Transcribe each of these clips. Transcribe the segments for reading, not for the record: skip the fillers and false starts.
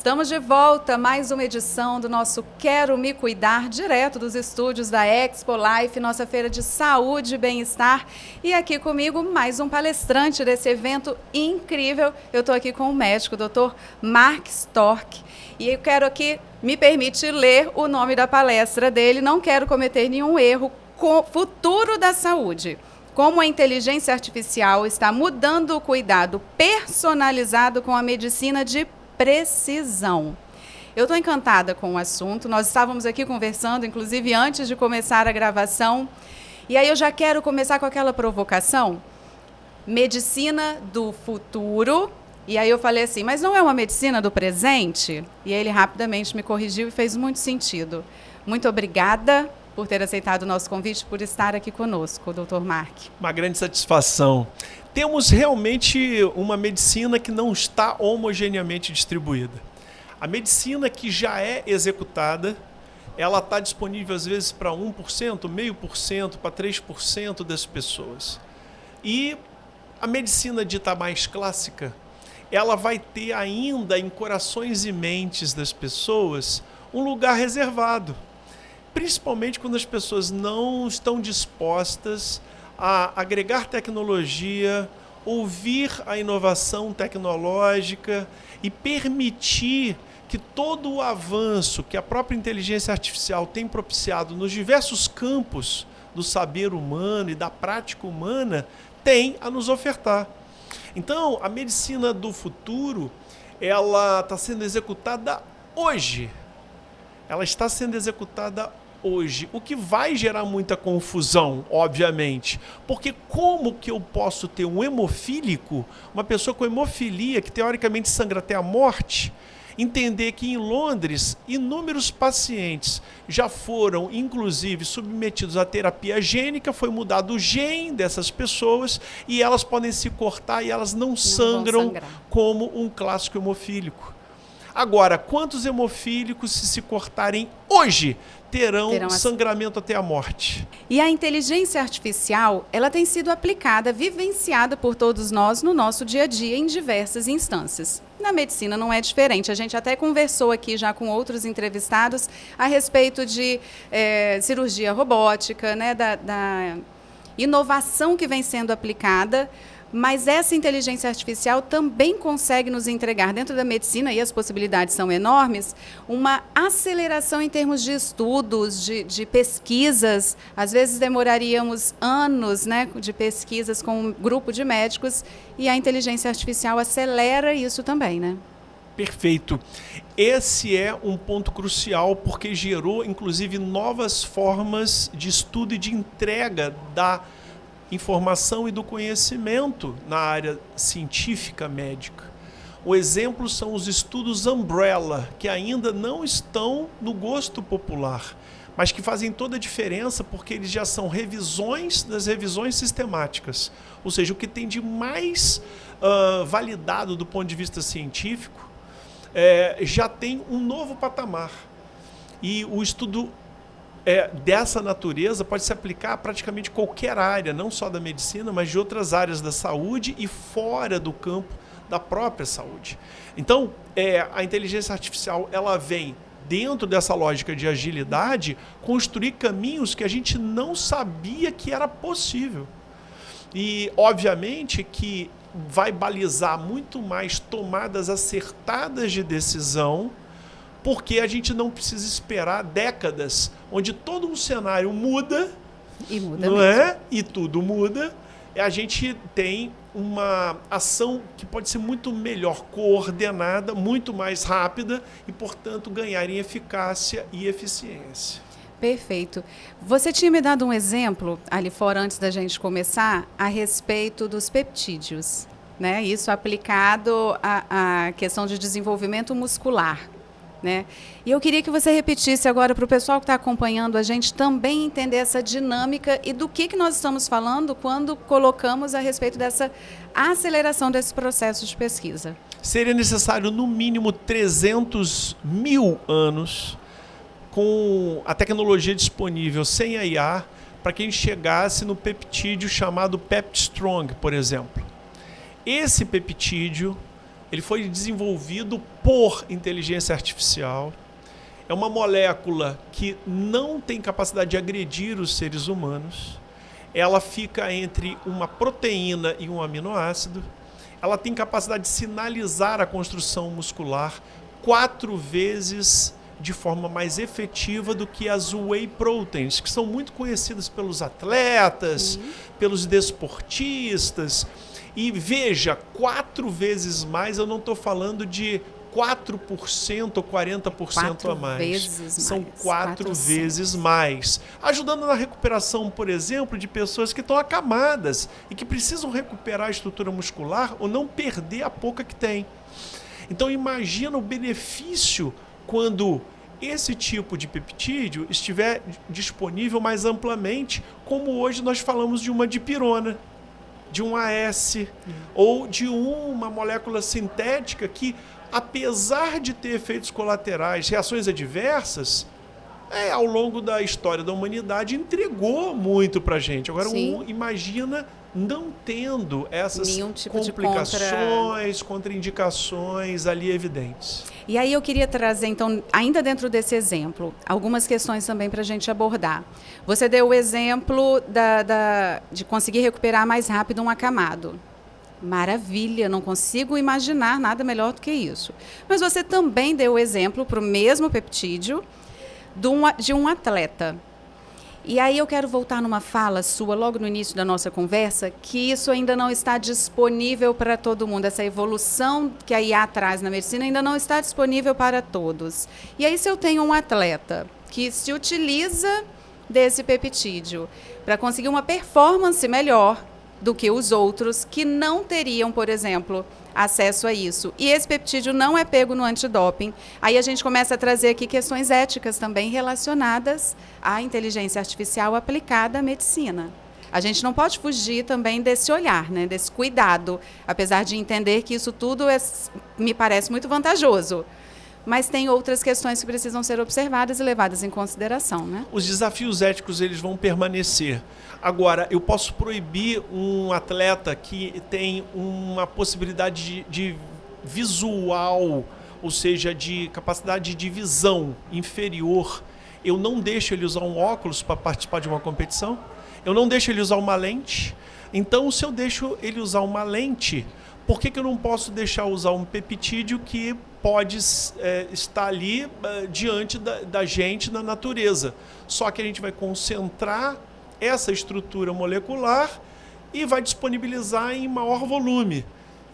Estamos de volta, mais uma edição do nosso Quero Me Cuidar, direto dos estúdios da Expo Life, nossa feira de saúde e bem-estar. E aqui comigo, mais um palestrante desse evento incrível. Eu estou aqui com o médico, o Dr. Mark Stork. E eu quero aqui, me permite ler o nome da palestra dele, não quero cometer nenhum erro. Futuro da saúde. Como a inteligência artificial está mudando o cuidado personalizado com a medicina de precisão. Eu estou encantada com o assunto. Nós estávamos aqui conversando, inclusive antes de começar a gravação. E aí eu já quero começar com aquela provocação. Medicina do futuro. E aí eu falei assim, mas não é uma medicina do presente? E aí ele rapidamente me corrigiu e fez muito sentido. Muito obrigada por ter aceitado o nosso convite, por estar aqui conosco, Dr. Mark. Uma grande satisfação. Temos realmente uma medicina que não está homogeneamente distribuída. A medicina que já é executada, ela está disponível às vezes para 1%, 0,5%, para 3% das pessoas. E a medicina dita mais clássica, ela vai ter ainda em corações e mentes das pessoas um lugar reservado. Principalmente quando as pessoas não estão dispostas a agregar tecnologia, ouvir a inovação tecnológica e permitir que todo o avanço que a própria inteligência artificial tem propiciado nos diversos campos do saber humano e da prática humana tem a nos ofertar. Então, a medicina do futuro, ela está sendo executada hoje. Ela está sendo executada hoje, o que vai gerar muita confusão, obviamente, porque como que eu posso ter um hemofílico, uma pessoa com hemofilia que teoricamente sangra até a morte, entender que em Londres inúmeros pacientes já foram inclusive submetidos à terapia gênica, foi mudado o gene dessas pessoas e elas podem se cortar e elas não sangram como um clássico hemofílico. Agora, quantos hemofílicos, se cortarem hoje, terão sangramento até a morte? E a inteligência artificial, ela tem sido aplicada, vivenciada por todos nós no nosso dia a dia em diversas instâncias. Na medicina não é diferente. A gente até conversou aqui já com outros entrevistados a respeito de cirurgia robótica, né, da inovação que vem sendo aplicada. Mas essa inteligência artificial também consegue nos entregar, dentro da medicina, e as possibilidades são enormes, uma aceleração em termos de estudos, de pesquisas. Às vezes demoraríamos anos, né, de pesquisas com um grupo de médicos, e a inteligência artificial acelera isso também, né? Perfeito. Esse é um ponto crucial porque gerou, inclusive, novas formas de estudo e de entrega da informação e do conhecimento na área científica médica. O exemplo são os estudos Umbrella, que ainda não estão no gosto popular, mas que fazem toda a diferença porque eles já são revisões das revisões sistemáticas. Ou seja, o que tem de mais validado do ponto de vista científico já tem um novo patamar. E o estudo dessa natureza pode se aplicar a praticamente qualquer área, não só da medicina, mas de outras áreas da saúde e fora do campo da própria saúde. Então, a inteligência artificial ela vem, dentro dessa lógica de agilidade, construir caminhos que a gente não sabia que era possível. E, obviamente, que vai balizar muito mais tomadas acertadas de decisão, porque a gente não precisa esperar décadas, onde todo um cenário muda, não é? E tudo muda. A gente tem uma ação que pode ser muito melhor coordenada, muito mais rápida e, portanto, ganhar em eficácia e eficiência. Perfeito. Você tinha me dado um exemplo ali fora, antes da gente começar, a respeito dos peptídeos, né? Isso aplicado à questão de desenvolvimento muscular. Né? E eu queria que você repetisse agora para o pessoal que está acompanhando a gente também entender essa dinâmica e do que nós estamos falando quando colocamos a respeito dessa aceleração desse processo de pesquisa. Seria necessário no mínimo 300 mil anos com a tecnologia disponível sem a IA para que a gente chegasse no peptídeo chamado PeptiStrong, por exemplo. Esse peptídeo ele foi desenvolvido por inteligência artificial. É uma molécula que não tem capacidade de agredir os seres humanos. Ela fica entre uma proteína e um aminoácido. Ela tem capacidade de sinalizar a construção muscular 4 vezes de forma mais efetiva do que as whey proteins, que são muito conhecidas pelos atletas, pelos desportistas. E veja, 4 vezes mais, eu não estou falando de 4% ou 40% a mais. São 4 vezes mais. Ajudando na recuperação, por exemplo, de pessoas que estão acamadas e que precisam recuperar a estrutura muscular ou não perder a pouca que tem. Então imagina o benefício quando esse tipo de peptídeo estiver disponível mais amplamente, como hoje nós falamos de uma dipirona, de um AS, ou de uma molécula sintética que, apesar de ter efeitos colaterais, reações adversas, ao longo da história da humanidade entregou muito para a gente. Agora, imagina não tendo essas tipo complicações, contraindicações ali evidentes. E aí eu queria trazer, então, ainda dentro desse exemplo, algumas questões também para a gente abordar. Você deu o exemplo de conseguir recuperar mais rápido um acamado. Maravilha, não consigo imaginar nada melhor do que isso. Mas você também deu o exemplo para o mesmo peptídeo de um atleta. E aí eu quero voltar numa fala sua, logo no início da nossa conversa, que isso ainda não está disponível para todo mundo. Essa evolução que a IA traz na medicina ainda não está disponível para todos. E aí, se eu tenho um atleta que se utiliza desse peptídeo para conseguir uma performance melhor do que os outros que não teriam, por exemplo, acesso a isso. E esse peptídeo não é pego no antidoping. Aí a gente começa a trazer aqui questões éticas também relacionadas à inteligência artificial aplicada à medicina. A gente não pode fugir também desse olhar, né, desse cuidado, apesar de entender que isso tudo me parece muito vantajoso. Mas tem outras questões que precisam ser observadas e levadas em consideração, né? Os desafios éticos, eles vão permanecer. Agora, eu posso proibir um atleta que tem uma possibilidade de visual, ou seja, de capacidade de visão inferior. Eu não deixo ele usar um óculos para participar de uma competição. Eu não deixo ele usar uma lente. Então, se eu deixo ele usar uma lente, por que eu não posso deixar usar um peptídeo que pode estar ali diante da gente na natureza? Só que a gente vai concentrar essa estrutura molecular e vai disponibilizar em maior volume.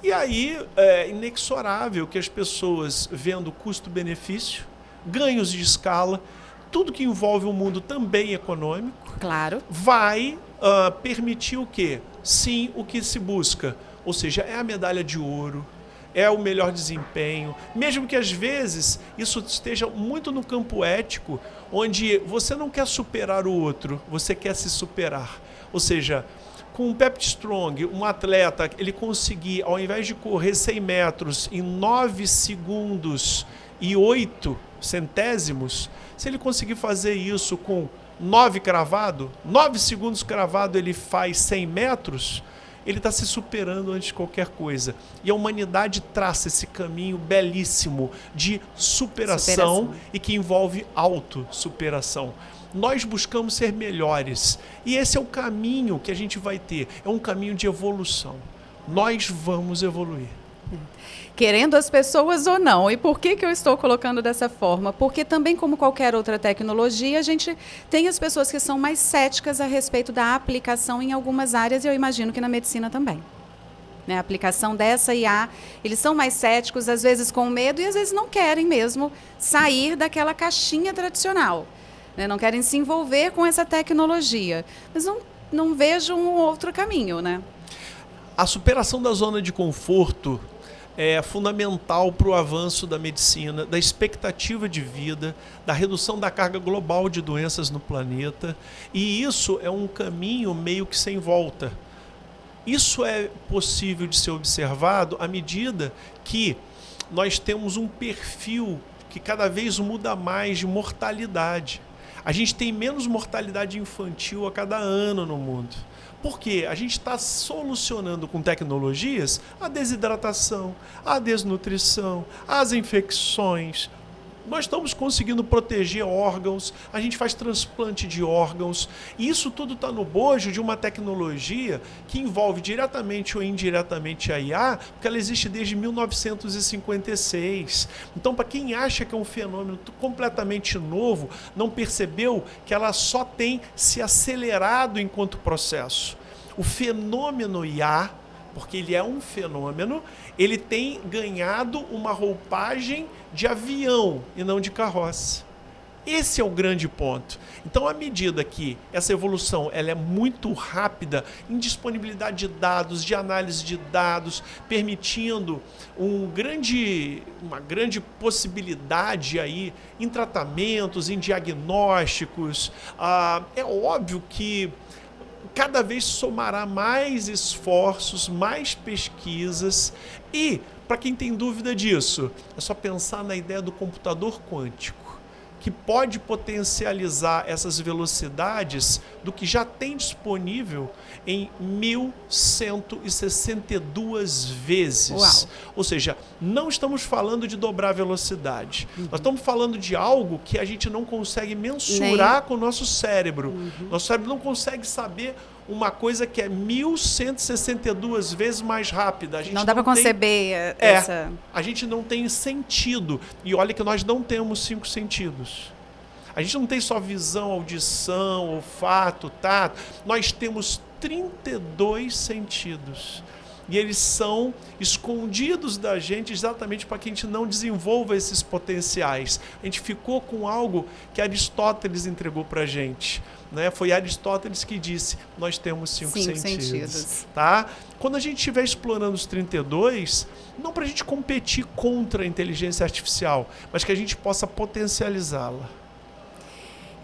E aí é inexorável que as pessoas, vendo custo-benefício, ganhos de escala, tudo que envolve o mundo também econômico, claro, vai permitir o quê? Sim, o que se busca. Ou seja, é a medalha de ouro, é o melhor desempenho, mesmo que às vezes isso esteja muito no campo ético, onde você não quer superar o outro, você quer se superar. Ou seja, com o PeptiStrong, um atleta, ele conseguir, ao invés de correr 100 metros em 9 segundos e 8 centésimos, se ele conseguir fazer isso com 9 segundos cravado, ele faz 100 metros, ele está se superando antes de qualquer coisa. E a humanidade traça esse caminho belíssimo de superação. E que envolve autossuperação. Nós buscamos ser melhores. E esse é o caminho que a gente vai ter. É um caminho de evolução. Nós vamos evoluir. Querendo as pessoas ou não. E por que eu estou colocando dessa forma? Porque também, como qualquer outra tecnologia, a gente tem as pessoas que são mais céticas a respeito da aplicação em algumas áreas, e eu imagino que na medicina também. Né? A aplicação dessa IA, eles são mais céticos, às vezes com medo, e às vezes não querem mesmo sair daquela caixinha tradicional. Né? Não querem se envolver com essa tecnologia. Mas não vejo um outro caminho, né? A superação da zona de conforto é fundamental para o avanço da medicina, da expectativa de vida, da redução da carga global de doenças no planeta. E isso é um caminho meio que sem volta. Isso é possível de ser observado à medida que nós temos um perfil que cada vez muda mais de mortalidade. A gente tem menos mortalidade infantil a cada ano no mundo. Porque a gente está solucionando com tecnologias a desidratação, a desnutrição, as infecções. Nós estamos conseguindo proteger órgãos, a gente faz transplante de órgãos, e isso tudo está no bojo de uma tecnologia que envolve diretamente ou indiretamente a IA, porque ela existe desde 1956. Então, para quem acha que é um fenômeno completamente novo, não percebeu que ela só tem se acelerado enquanto processo. O fenômeno IA, porque ele é um fenômeno, ele tem ganhado uma roupagem de avião e não de carroça. Esse é o grande ponto. Então, à medida que essa evolução ela é muito rápida em disponibilidade de dados, de análise de dados, permitindo uma grande possibilidade aí em tratamentos, em diagnósticos, é óbvio que cada vez somará mais esforços, mais pesquisas e, para quem tem dúvida disso, é só pensar na ideia do computador quântico, que pode potencializar essas velocidades do que já tem disponível em 1162 vezes. Uau. Ou seja, não estamos falando de dobrar a velocidade. Nós estamos falando de algo que a gente não consegue mensurar com o nosso cérebro. Nosso cérebro não consegue saber uma coisa que é 1162 vezes mais rápida. A gente não dá para conceber essa... A gente não tem sentido. E olha que nós não temos 5 sentidos. A gente não tem só visão, audição, olfato, tato. Nós temos 32 sentidos. E eles são escondidos da gente exatamente para que a gente não desenvolva esses potenciais. A gente ficou com algo que Aristóteles entregou para a gente. Né? Foi Aristóteles que disse, nós temos 5 sentidos. Tá? Quando a gente estiver explorando os 32, não para a gente competir contra a inteligência artificial, mas que a gente possa potencializá-la.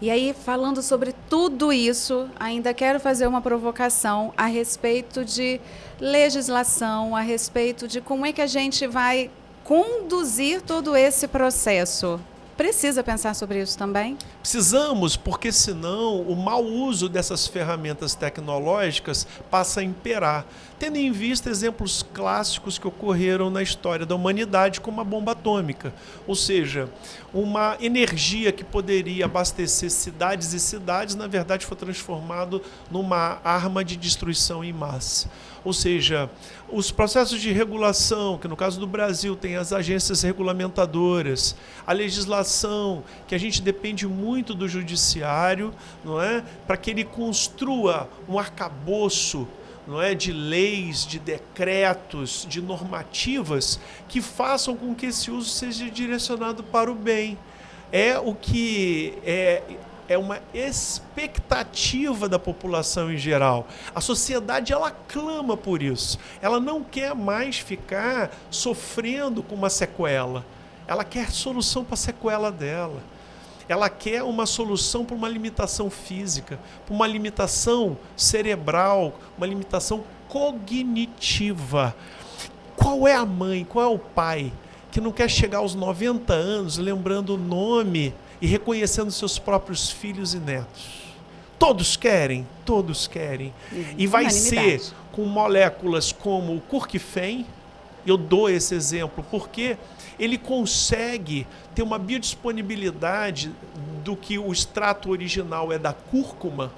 E aí, falando sobre tudo isso, ainda quero fazer uma provocação a respeito de legislação, a respeito de como é que a gente vai conduzir todo esse processo. Precisa pensar sobre isso também? Precisamos, porque senão o mau uso dessas ferramentas tecnológicas passa a imperar, tendo em vista exemplos clássicos que ocorreram na história da humanidade, como a bomba atômica. Ou seja, uma energia que poderia abastecer cidades e cidades, na verdade foi transformado numa arma de destruição em massa. Ou seja, os processos de regulação, que no caso do Brasil tem as agências regulamentadoras, a legislação, que a gente depende muito do judiciário, não é? Para que ele construa um arcabouço, não é, de leis, de decretos, de normativas que façam com que esse uso seja direcionado para o bem. É o que é uma expectativa da população em geral. A sociedade, ela clama por isso. Ela não quer mais ficar sofrendo com uma sequela. Ela quer solução para a sequela dela. Ela quer uma solução para uma limitação física, para uma limitação cerebral, uma limitação cognitiva. Qual é a mãe, qual é o pai que não quer chegar aos 90 anos lembrando o nome e reconhecendo seus próprios filhos e netos? Todos querem, todos querem. E vai ser com moléculas como o curcufem. Eu dou esse exemplo porque ele consegue ter uma biodisponibilidade do que o extrato original é da cúrcuma,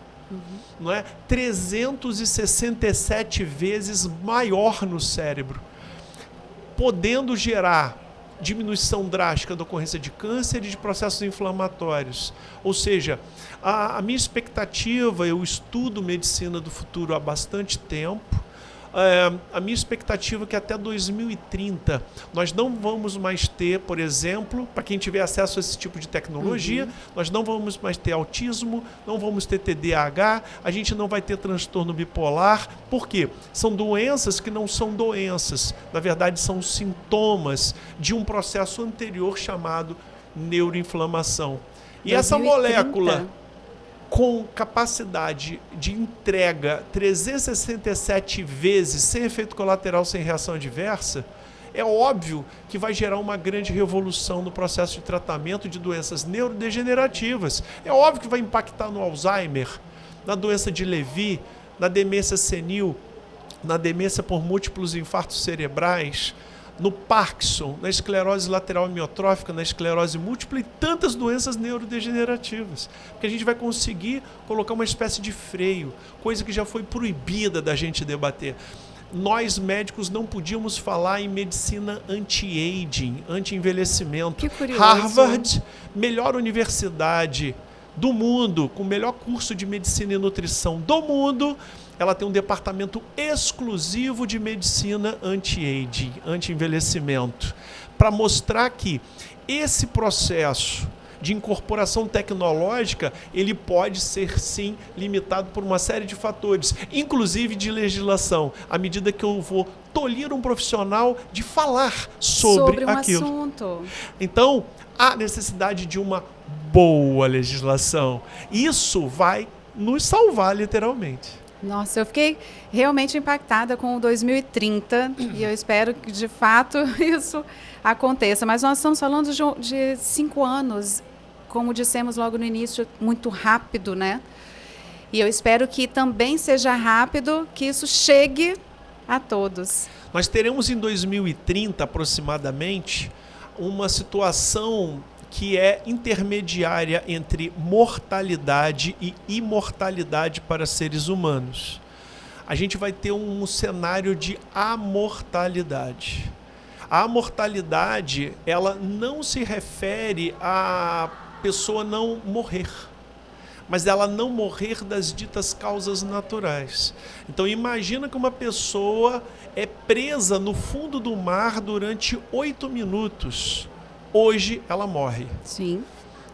não é? 367 vezes maior no cérebro, podendo gerar diminuição drástica da ocorrência de câncer e de processos inflamatórios. Ou seja, a minha expectativa, eu estudo medicina do futuro há bastante tempo, a minha expectativa é que até 2030 nós não vamos mais ter, por exemplo, para quem tiver acesso a esse tipo de tecnologia, nós não vamos mais ter autismo, não vamos ter TDAH, a gente não vai ter transtorno bipolar. Por quê? São doenças que não são doenças, na verdade são sintomas de um processo anterior chamado neuroinflamação. E 2030. Essa molécula com capacidade de entrega 367 vezes, sem efeito colateral, sem reação adversa, é óbvio que vai gerar uma grande revolução no processo de tratamento de doenças neurodegenerativas. É óbvio que vai impactar no Alzheimer, na doença de Levy, na demência senil, na demência por múltiplos infartos cerebrais, no Parkinson, na esclerose lateral amiotrófica, na esclerose múltipla e tantas doenças neurodegenerativas. Porque a gente vai conseguir colocar uma espécie de freio, coisa que já foi proibida da gente debater. Nós, médicos, não podíamos falar em medicina anti-aging, anti-envelhecimento. Que curioso. Harvard, melhor universidade do mundo, com o melhor curso de medicina e nutrição do mundo, ela tem um departamento exclusivo de medicina anti-aging, anti-envelhecimento, para mostrar que esse processo de incorporação tecnológica, ele pode ser, sim, limitado por uma série de fatores, inclusive de legislação, à medida que eu vou tolir um profissional de falar sobre aquilo. Assunto. Então, há necessidade de uma boa legislação. Isso vai nos salvar, literalmente. Nossa, eu fiquei realmente impactada com o 2030 e eu espero que, de fato, isso aconteça. Mas nós estamos falando de 5 anos, como dissemos logo no início, muito rápido, né? E eu espero que também seja rápido, que isso chegue a todos. Nós teremos em 2030, aproximadamente, uma situação que é intermediária entre mortalidade e imortalidade para seres humanos. A gente vai ter um cenário de amortalidade. A amortalidade, ela não se refere à pessoa não morrer, mas ela não morrer das ditas causas naturais. Então imagina que uma pessoa é presa no fundo do mar durante 8 minutos. Hoje ela morre. Sim.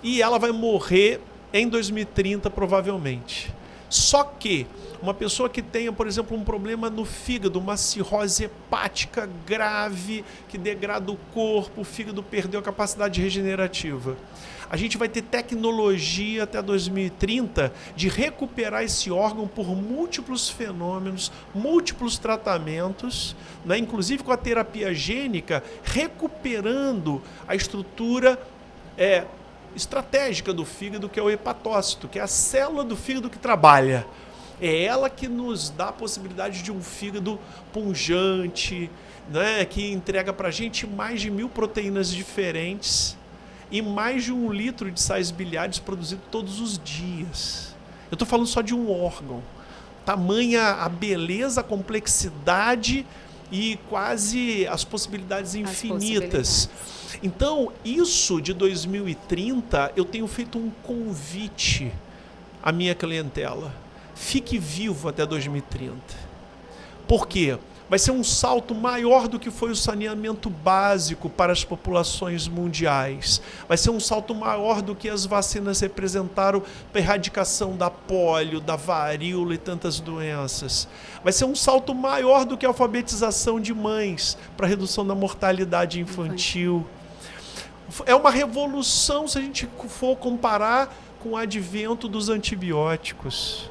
E ela vai morrer em 2030, provavelmente. Só que uma pessoa que tenha, por exemplo, um problema no fígado, uma cirrose hepática grave, que degrada o corpo, o fígado perdeu a capacidade regenerativa. A gente vai ter tecnologia até 2030 de recuperar esse órgão por múltiplos fenômenos, múltiplos tratamentos, né? Inclusive com a terapia gênica, recuperando a estrutura estratégica do fígado, que é o hepatócito, que é a célula do fígado que trabalha. É ela que nos dá a possibilidade de um fígado pungente, né? Que entrega para a gente mais de 1000 proteínas diferentes e mais de 1 litro de sais biliares produzido todos os dias. Eu estou falando só de um órgão. Tamanha a beleza, a complexidade e quase as possibilidades infinitas. Então, isso de 2030, eu tenho feito um convite à minha clientela. Fique vivo até 2030. Por quê? Vai ser um salto maior do que foi o saneamento básico para as populações mundiais. Vai ser um salto maior do que as vacinas representaram para a erradicação da polio, da varíola e tantas doenças. Vai ser um salto maior do que a alfabetização de mães para a redução da mortalidade infantil. É uma revolução se a gente for comparar com o advento dos antibióticos.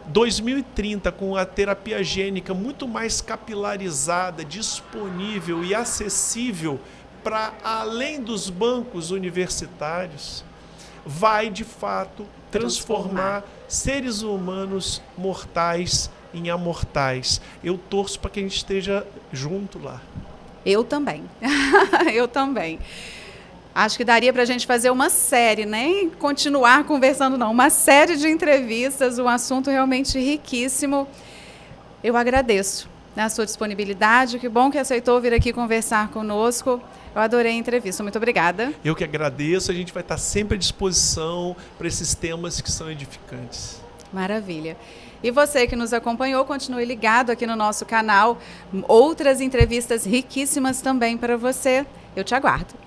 2030, com a terapia gênica muito mais capilarizada, disponível e acessível para além dos bancos universitários, vai de fato transformar seres humanos mortais em amortais. Eu torço para que a gente esteja junto lá. Eu também. Eu também. Acho que daria para a gente fazer uma série, nem continuar conversando não, uma série de entrevistas, um assunto realmente riquíssimo. Eu agradeço a sua disponibilidade, que bom que aceitou vir aqui conversar conosco. Eu adorei a entrevista, muito obrigada. Eu que agradeço, a gente vai estar sempre à disposição para esses temas que são edificantes. Maravilha. E você que nos acompanhou, continue ligado aqui no nosso canal. Outras entrevistas riquíssimas também para você. Eu te aguardo.